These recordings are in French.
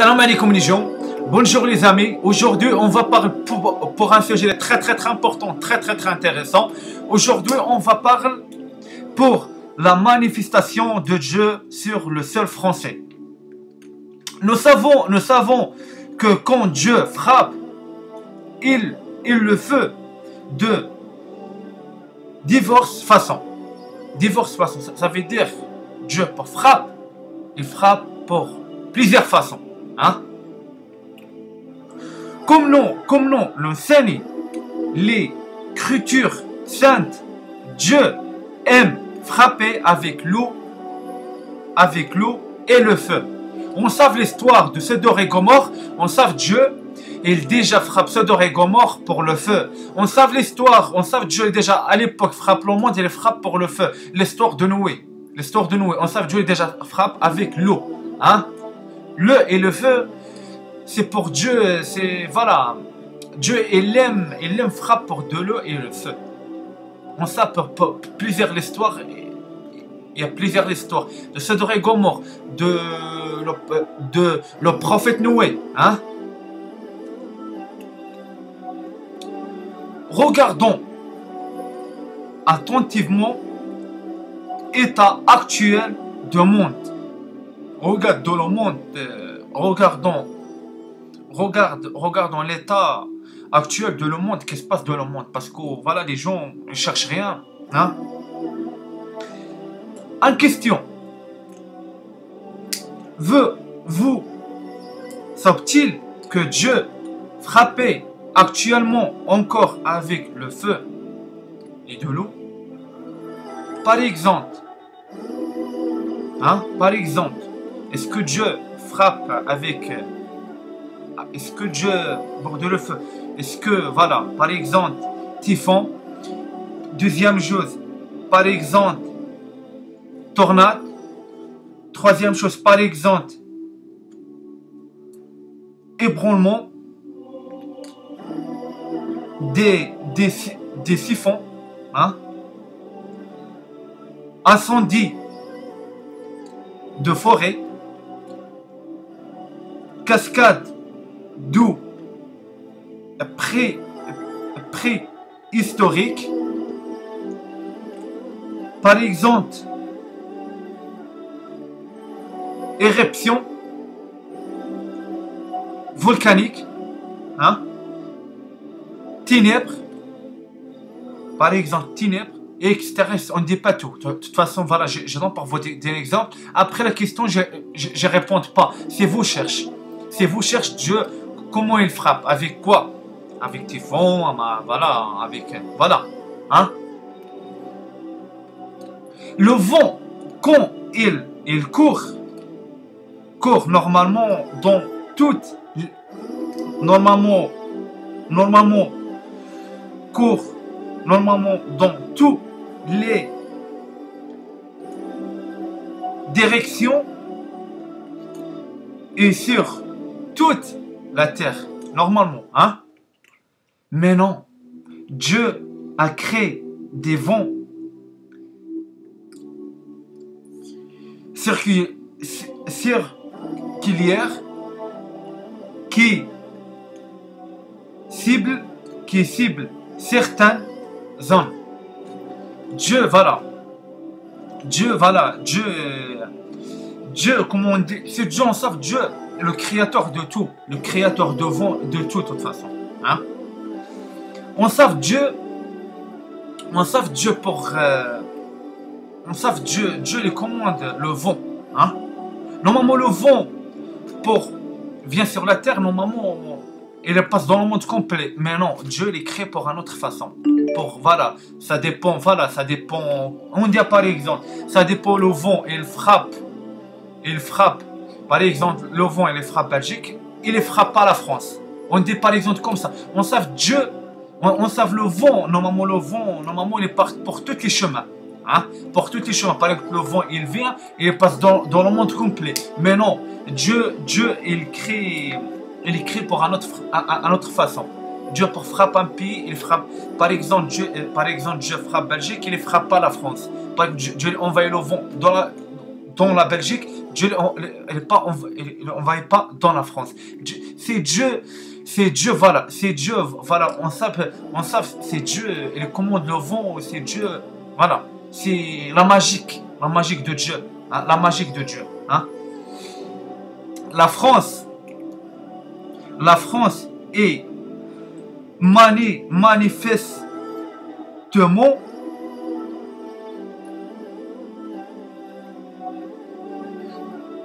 Salam alaikum les gens, bonjour les amis. Aujourd'hui on va parler pour un sujet très important, très intéressant. Aujourd'hui on va parler pour la manifestation de Dieu sur le sol français. Nous savons que quand Dieu frappe, il le fait de diverses façons. Ça veut dire Dieu frappe, il frappe pour plusieurs façons. Hein? Comme nous l'enseigne l'écriture sainte, Dieu aime frapper avec l'eau et le feu. On sait l'histoire de Sodome et Gomorrhe, on sait Dieu, il déjà frappe Sodome et Gomorrhe pour le feu. On sait l'histoire, on sait Dieu déjà à l'époque frappe le monde, il frappe pour le feu. L'histoire de Noé, on sait Dieu déjà frappe avec l'eau. Hein? L'eau et le feu, c'est pour Dieu, c'est voilà. Dieu, il aime frappe pour de l'eau et le feu. On sait pour plusieurs histoires. Il y a plusieurs histoires de Sodome et Gomorrhe, de le prophète Noé. Hein? Regardons attentivement l'état actuel du monde. Regardons le monde, regardons l'état actuel de le monde, qu'est-ce qui se passe dans le monde, parce que voilà, les gens ne cherchent rien. Hein? En question, vous savez-t-il que Dieu frappait actuellement encore avec le feu et de l'eau? Par exemple, est-ce que Dieu frappe avec... Est-ce que Dieu borde le feu? Est-ce que, voilà, par exemple, typhon? Deuxième chose, par exemple, tornade. Troisième chose, par exemple, ébranlement des siphons. Hein? Incendie de forêt, cascade d'eau préhistorique, par exemple, éruption volcanique, hein? Ténèbres, par exemple, ténèbres, etc. On ne dit pas tout. De toute façon, voilà, je donne pour vous des exemples. Après la question, je réponds pas. Si vous cherchez Dieu, comment il frappe? Avec quoi? Avec typhon, voilà, voilà. Hein? Le vent, quand il court normalement dans toutes, normalement dans toutes les directions et sur toute la terre, normalement, hein? Mais non, Dieu a créé des vents circulaires qui ciblent certaines zones. Dieu, comment on dit, c'est Dieu, on sait Dieu, le créateur de tout, le créateur de vent, de tout, de toute façon. Hein? On sait Dieu pour, on sait Dieu les commande le vent. Hein? Normalement, le vent vient sur la terre, normalement, il passe dans le monde complet. Mais non, Dieu les crée pour une autre façon. Voilà, ça dépend, on dit par exemple, ça dépend le vent, il frappe, par exemple, le vent, il frappe Belgique, il ne frappe pas la France. On dit par exemple comme ça, on sait Dieu, on sait le vent, normalement, il part pour tous les chemins. Hein? Pour tous les chemins, par exemple, le vent, il vient, il passe dans le monde complet. Mais non, Dieu, il crée pour une autre façon. Dieu pour frapper un pays, il frappe. Par exemple, Dieu frappe Belgique, il ne frappe pas la France. Par exemple, Dieu envoie le vent dans dans la Belgique, Dieu envahit pas dans la France. C'est Dieu, voilà, c'est Dieu, voilà, on sait, c'est Dieu, il commande le vent, c'est Dieu, voilà, c'est la magique de Dieu, hein, la magique de Dieu, hein. La France est manifestement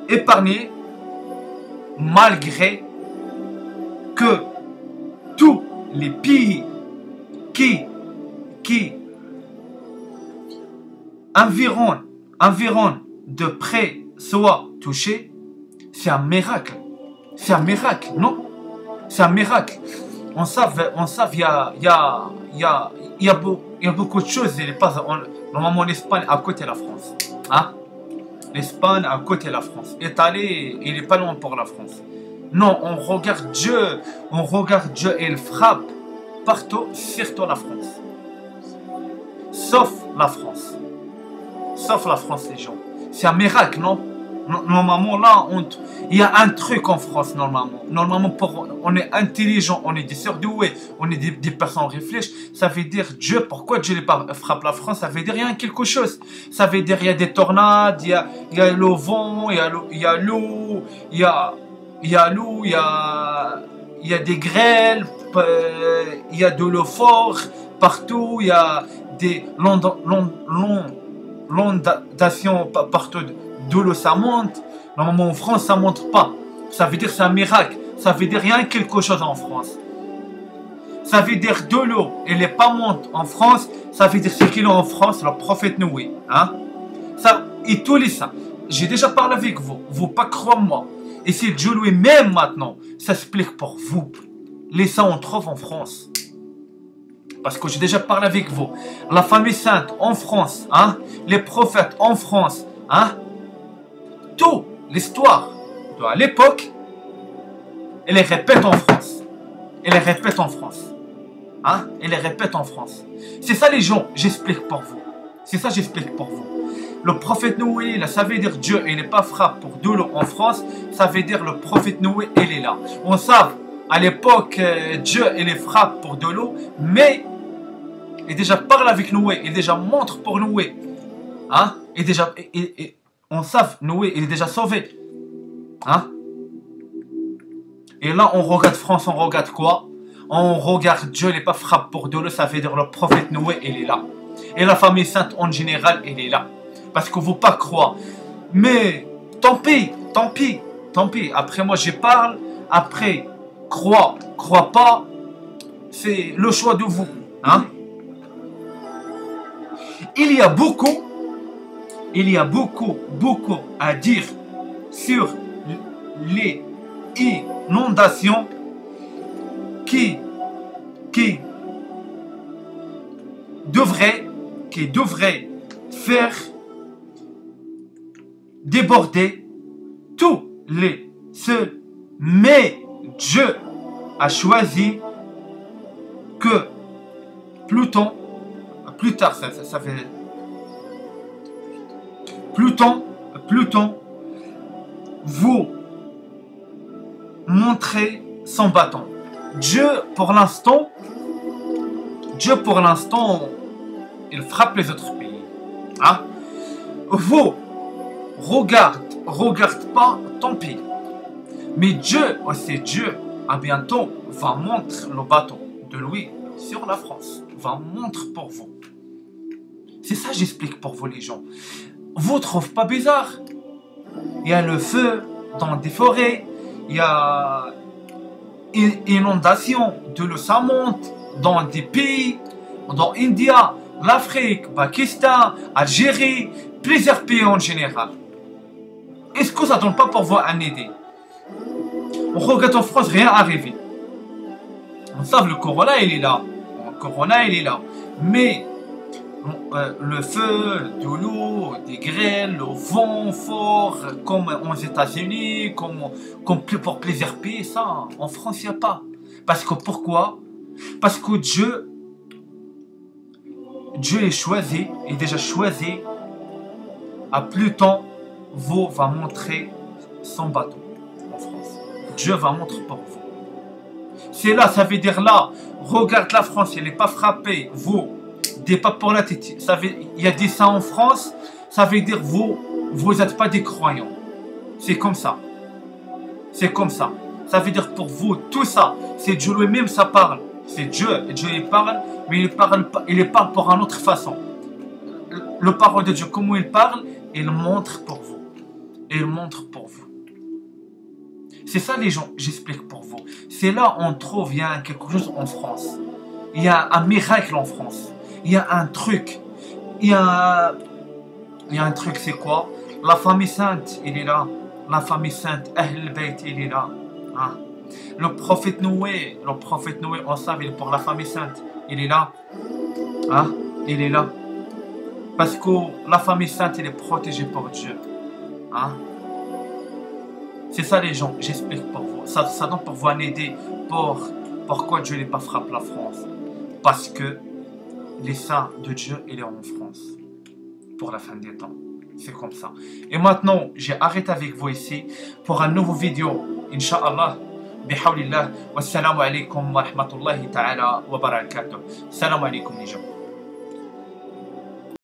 épargnée malgré que tous les pays qui environ de près soient touchés. C'est un miracle. C'est un miracle, non? C'est un miracle. On sait, il y a beaucoup de choses. Normalement, l'Espagne à côté de la France. Hein? L'Espagne à côté de la France. Italie, il n'est pas loin pour la France. Non, on regarde Dieu et il frappe partout, surtout la France. Sauf la France. Sauf la France, les gens. C'est un miracle, non? Normalement, là, il y a un truc en France, normalement. Normalement, on est intelligent, on est des surdoués, on est des personnes réfléchies. Ça veut dire Dieu, pourquoi Dieu frappe la France? Ça veut dire il y a quelque chose. Ça veut dire il y a des tornades, il y a le vent, il y a l'eau, il y a des grêles, il y a de l'eau forte partout, il y a des inondations partout. De l'eau ça monte. Normalement en France ça monte pas. Ça veut dire c'est un miracle. Ça veut dire rien quelque chose en France. Ça veut dire de l'eau elle n'est pas monte en France. Ça veut dire ce qu'il a en France le prophète Noé. Hein? Ça, et tous les saints. J'ai déjà parlé avec vous. Vous pas croire moi. Et c'est Dieu lui-même maintenant. Ça s'explique pour vous. Les saints on trouve en France. Parce que j'ai déjà parlé avec vous. La famille sainte en France. Hein? Les prophètes en France. Hein? Toute l'histoire de l'époque, elle les répète en France. Elle les répète en France. Hein? Elle les répète en France. C'est ça les gens, j'explique pour vous. C'est ça j'explique pour vous. Le prophète Noé, là, ça veut dire Dieu, il n'est pas frappé pour de l'eau en France. Ça veut dire le prophète Noé, il est là. On sait, à l'époque, Dieu, il est frappé pour de l'eau, mais il déjà parle avec Noé, il déjà montre pour Noé. Hein? Et déjà... on sait, Noé, il est déjà sauvé. Hein? Et là, on regarde France, on regarde quoi? On regarde Dieu, il n'est pas frappé pour de l'eau, ça veut dire le prophète Noé, il est là. Et la famille sainte en général, elle est là. Parce que vous pas croire. Mais, tant pis, tant pis, tant pis. Après, moi, je parle. Après, crois pas. C'est le choix de vous. Hein? Il y a beaucoup à dire sur les inondations qui devraient faire déborder tous les ceux. Mais Dieu a choisi que plus tard, ça fait Pluton vous montrer son bâton. Dieu, pour l'instant, il frappe les autres pays. Hein? Vous, regarde pas, tant pis. Mais Dieu, aussi Dieu, à bientôt, va montrer le bâton de lui sur la France. Va montrer pour vous. C'est ça j'explique pour vous les gens. Vous ne trouvez pas bizarre? Il y a le feu dans des forêts, il y a inondation, de l'eau ça monte dans des pays, dans l'India, l'Afrique, Pakistan, Algérie, plusieurs pays en général. Est-ce que ça ne donne pas pour vous une idée? On regarde en France, rien arrivé. On sait le corona il est là. Le corona il est là. Mais le feu, de l'eau, des grêles, le vent fort, comme aux États-Unis, comme pour plusieurs pays, ça, en France, il n'y a pas. Parce que pourquoi? Parce que Dieu est choisi, est déjà choisi à Pluton vous va montrer son bateau en France. Dieu va montrer pour vous. C'est là, ça veut dire là, regarde la France, elle n'est pas frappée. Vous, des pas pour la tête. Il y a dit ça en France, ça veut dire vous n'êtes pas des croyants. C'est comme ça. C'est comme ça. Ça veut dire pour vous, tout ça, c'est Dieu lui-même, ça parle. C'est Dieu, et Dieu il parle, mais il parle pour une autre façon. Le parole de Dieu, comment il parle, il montre pour vous. Il montre pour vous. C'est ça les gens, j'explique pour vous. C'est là on trouve, il y a quelque chose en France. Il y a un miracle en France. Il y a un truc. Il y a un truc, c'est quoi? La famille sainte, il est là. La famille sainte, Ahl al-Bayt, il est là. Hein? Le prophète Noé, on sait, il est pour la famille sainte. Il est là. Hein? Il est là. Parce que la famille sainte, elle est protégée par Dieu. Hein? C'est ça les gens, j'explique pour vous. Ça donne pour vous une idée pourquoi Dieu n'est pas frappé la France. Parce que les saints de Dieu, il est en France. Pour la fin des temps. C'est comme ça. Et maintenant, j'ai arrêté avec vous ici pour un nouveau vidéo. Inch'Allah. Bihawlillah. Wassalamu alaikum wa rahmatullahi ta'ala wa barakatuh. Salam alaikum les gens.